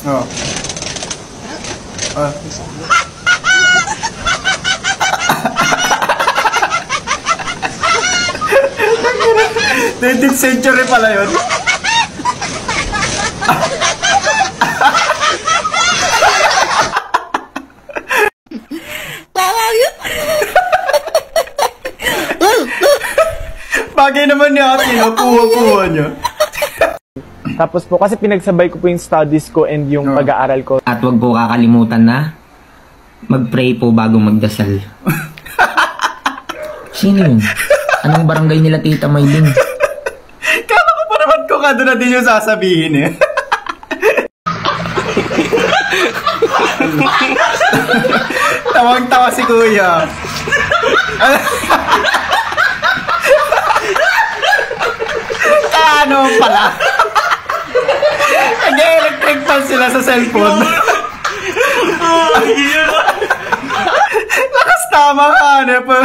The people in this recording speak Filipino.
Oh. Ah. 19th century pala yun. Bagay naman niya, kuha-kuha niya. Tapos po, kasi pinagsabay ko po yung studies ko and yung pag-aaral ko. At wag po kakalimutan na mag-pray po bago magdasal. Sino yun? Anong barangay nila Tita Maylin? Kala ko pa naman kung ano na din yung sasabihin eh. Tawang-tawa si Kuya. Ano pala? Nag-electric fan sila sa cellphone. Lakas tama ka, ano pa?